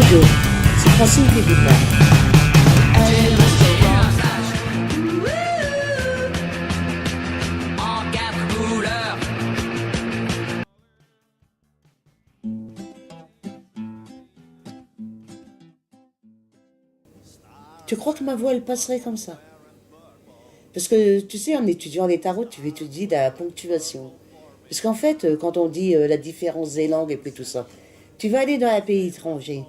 Bonjour, c'est Francine qui vous parle. Tu crois que ma voix, elle passerait comme ça? Parce que, tu sais, en étudiant les tarots, tu étudies la ponctuation. Parce qu'en fait, quand on dit la différence des langues et puis tout ça, tu vas aller dans un pays étranger.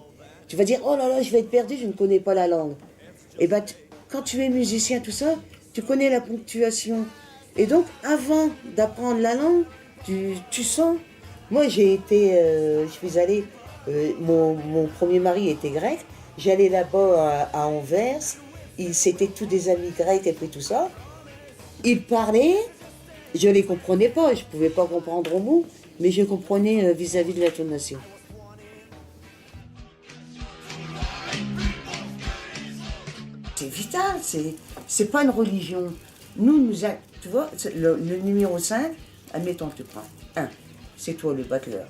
Tu vas dire, oh là là, je vais être perdu, je ne connais pas la langue. Et ben, quand tu es musicien, tout ça, tu connais la ponctuation. Et donc, avant d'apprendre la langue, tu sens. Moi, je suis allée, mon premier mari était grec, j'allais là-bas à Anvers, c'était tous des amis grecs et puis tout ça. Ils parlaient, je ne les comprenais pas, je ne pouvais pas comprendre au mot, mais je comprenais vis-à-vis de l'intonation. C'est vital, c'est pas une religion. Tu vois, le numéro 5, admettons que tu prends. Un, c'est toi le battleur.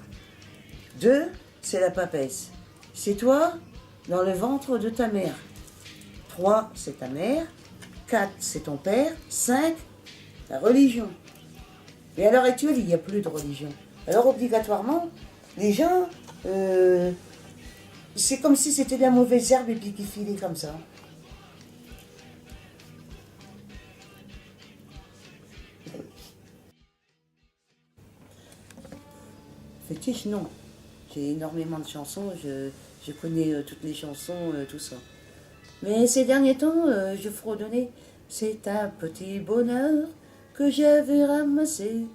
2, c'est la papesse. C'est toi dans le ventre de ta mère. 3, c'est ta mère. 4, c'est ton père. 5, la religion. Mais à l'heure actuelle, il n'y a plus de religion. Alors obligatoirement, les gens, c'est comme si c'était de la mauvaise herbe et puis qui filait comme ça. Fétiche, non. J'ai énormément de chansons, je connais toutes les chansons, tout ça. Mais ces derniers temps, je fredonnais. C'est un petit bonheur que j'avais ramassé.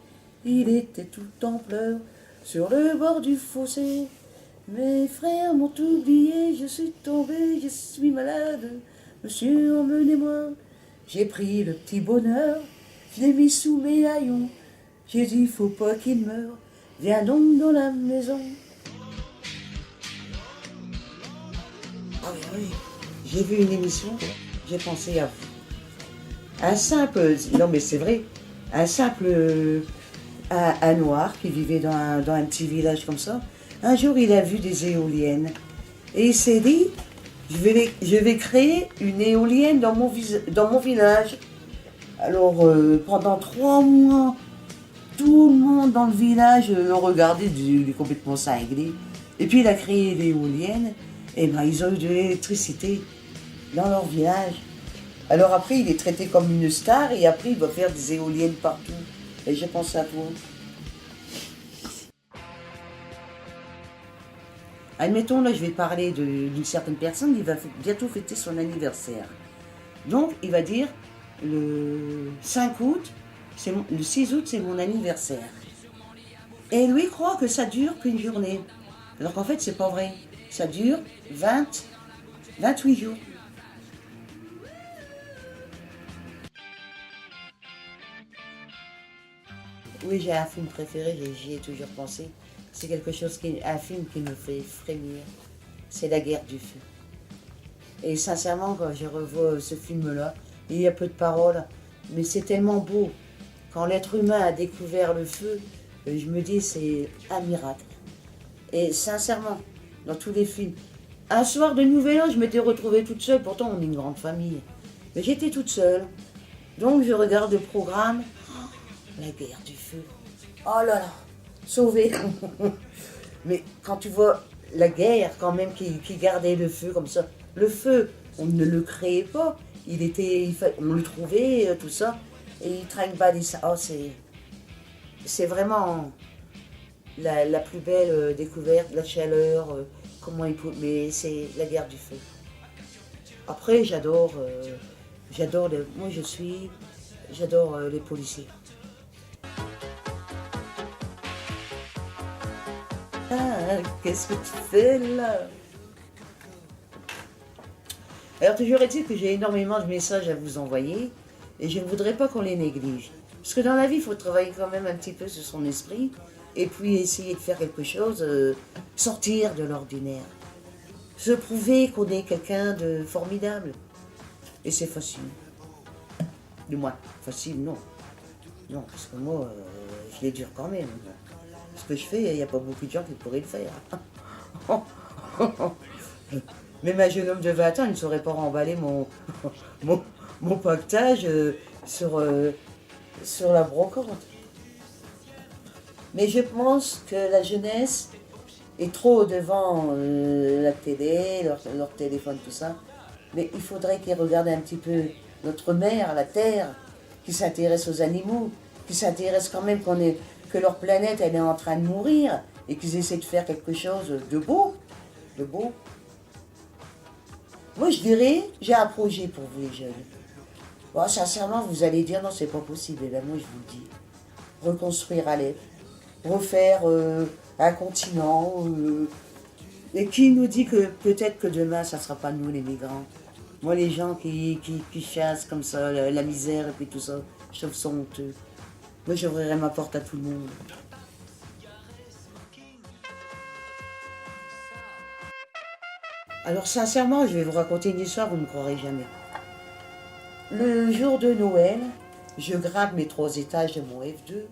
Il était tout en pleurs sur le bord du fossé. Mes frères m'ont oublié, je suis tombé, je suis malade. Monsieur, emmenez-moi. J'ai pris le petit bonheur, je l'ai mis sous mes haillons. J'ai dit, faut pas qu'il meure, viens donc dans la maison. Ah oui, oui. J'ai vu une émission, j'ai pensé à vous. Un simple, non mais c'est vrai, un simple, un noir qui vivait dans un petit village comme ça, un jour il a vu des éoliennes. Et il s'est dit, je vais créer une éolienne dans dans mon village. Alors pendant 3 mois, tout le monde dans le village le regardait, il est complètement cinglé. Et puis il a créé l'éolienne, et ben ils ont eu de l'électricité dans leur village. Alors après, il est traité comme une star et après, il va faire des éoliennes partout. Et je pense à vous. Admettons, là, je vais parler d'une certaine personne, il va bientôt fêter son anniversaire. Donc, il va dire, le 5 août, le 6 août, c'est mon anniversaire. Et lui croit que ça dure qu'une journée. Alors qu'en fait, c'est pas vrai. Ça dure 28 jours. Oui, j'ai un film préféré, j'y ai toujours pensé. C'est un film qui me fait frémir. C'est La Guerre du Feu. Et sincèrement, quand je revois ce film-là, il y a peu de paroles, mais c'est tellement beau. Quand l'être humain a découvert le feu, je me dis c'est un miracle. Et sincèrement, dans tous les films, un soir de Nouvel An, je m'étais retrouvée toute seule, pourtant on est une grande famille. Mais j'étais toute seule. Donc je regarde le programme, La Guerre du Feu. Oh là là, sauvé. Mais quand tu vois la guerre quand même qui gardait le feu comme ça, le feu, on ne le créait pas, on le trouvait, tout ça, et il trinque ça. Oh, c'est vraiment la plus belle découverte, la chaleur, mais c'est la guerre du feu. Après, j'adore les policiers. Ah, qu'est-ce que tu fais là? Alors toujours est-il que j'ai énormément de messages à vous envoyer et je ne voudrais pas qu'on les néglige. Parce que dans la vie, il faut travailler quand même un petit peu sur son esprit et puis essayer de faire quelque chose, sortir de l'ordinaire. Se prouver qu'on est quelqu'un de formidable. Et c'est facile. Du moins, facile, non. Non, parce que moi, je l'ai dur quand même. Ce que je fais, il n'y a pas beaucoup de gens qui pourraient le faire. Même un jeune homme de 20 ans, il ne saurait pas remballer mon, mon pactage sur la brocante. Mais je pense que la jeunesse est trop devant la télé, leur téléphone, tout ça. Mais il faudrait qu'ils regardent un petit peu notre mère, la Terre, qu'ils s'intéressent aux animaux, qu'ils s'intéressent quand même que leur planète elle est en train de mourir et qu'ils essaient de faire quelque chose de beau. De beau. Moi je dirais, j'ai un projet pour vous les jeunes. Bon, sincèrement, vous allez dire non, c'est pas possible. Et là, moi je vous le dis. Reconstruire Alep, refaire un continent. Et qui nous dit que peut-être que demain, ça ne sera pas nous les migrants. Moi, les gens qui chassent comme ça, la misère et puis tout ça, je trouve ça honteux. Moi, j'ouvrirai ma porte à tout le monde. Alors, sincèrement, je vais vous raconter une histoire, vous ne croirez jamais. Le jour de Noël, je grimpe mes 3 étages de mon F2.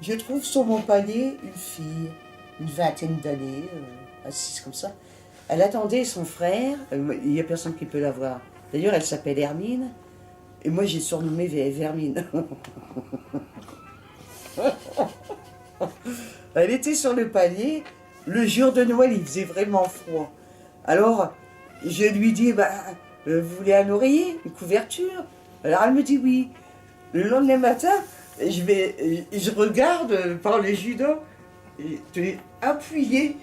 Je trouve sur mon palier une fille, une vingtaine d'années, assise comme ça. Elle attendait son frère, il n'y a personne qui peut la voir. D'ailleurs, elle s'appelle Hermine, et moi j'ai surnommé Vermine. Elle était sur le palier, le jour de Noël, il faisait vraiment froid. Alors, je lui dis, vous voulez un oreiller, une couverture? Alors elle me dit oui. Le lendemain matin, je regarde par le judo, appuyé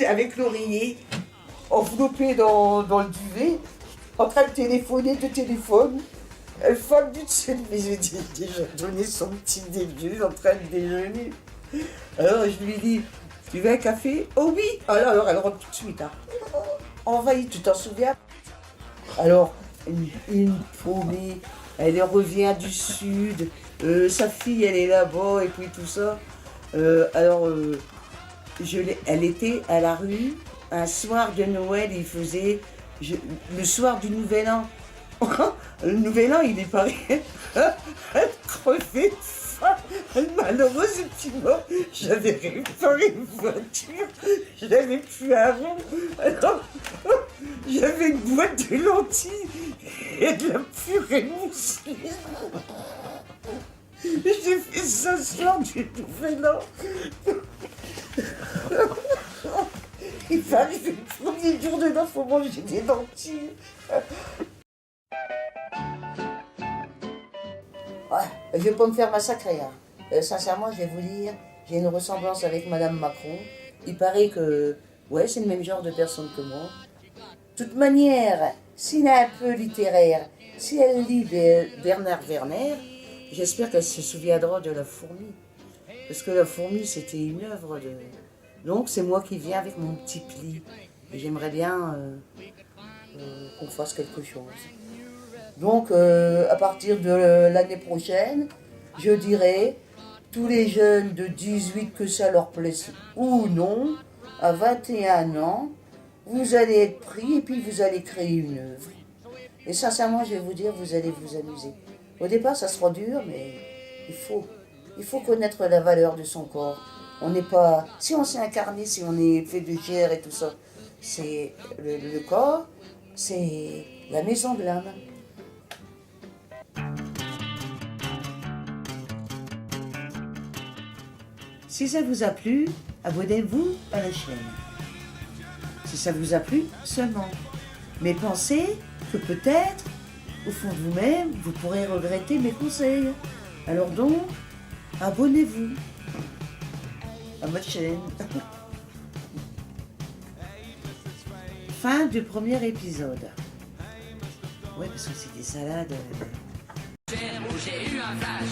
avec l'oreiller, enveloppé dans le duvet, en train de téléphoner de téléphone. Elle femme du dessus, mais j'ai déjà donné son petit déjeuner, en train de déjeuner. Alors je lui dis, tu veux un café? Oh oui. Alors elle rentre tout de suite. Hein. Envahie, tu t'en souviens? Alors, une paumée, elle revient du sud, sa fille elle est là-bas et puis tout ça. Elle était à la rue, un soir de Noël, il faisait, le soir du Nouvel An. Le Nouvel An, il est pareil, elle crevait de faim, malheureuse petit mort. J'avais réparé une voiture, j'avais plus un rond. Alors, j'avais une boîte de lentilles et de la purée mousseline. J'ai fait ça ce soir du Nouvel An. Il fallait le premier jour de l'an, il faut manger des lentilles. Ouais, je vais pas me faire massacrer. Hein. Sincèrement, je vais vous dire, j'ai une ressemblance avec Madame Macron. Il paraît que, ouais, c'est le même genre de personne que moi. De toute manière, s'il est un peu littéraire, si elle lit Bernard Werner, j'espère qu'elle se souviendra de La Fourmi. Parce que La Fourmi, c'était une œuvre de... Donc, c'est moi qui viens avec mon petit pli. Et j'aimerais bien qu'on fasse quelque chose. Donc, à partir de l'année prochaine, je dirais, tous les jeunes de 18, que ça leur plaise ou non, à 21 ans, vous allez être pris et puis vous allez créer une œuvre. Et sincèrement, je vais vous dire, vous allez vous amuser. Au départ, ça sera dur, mais il faut connaître la valeur de son corps. On n'est pas... Si on s'est incarné, si on est fait de chair et tout ça, c'est le corps, c'est la maison de l'âme. Si ça vous a plu, abonnez-vous à la chaîne. Si ça vous a plu, seulement. Mais pensez que peut-être, au fond de vous-même, vous pourrez regretter mes conseils. Alors donc, abonnez-vous à ma chaîne. Fin du premier épisode. Oui, parce que c'est des salades. J'ai eu un flash.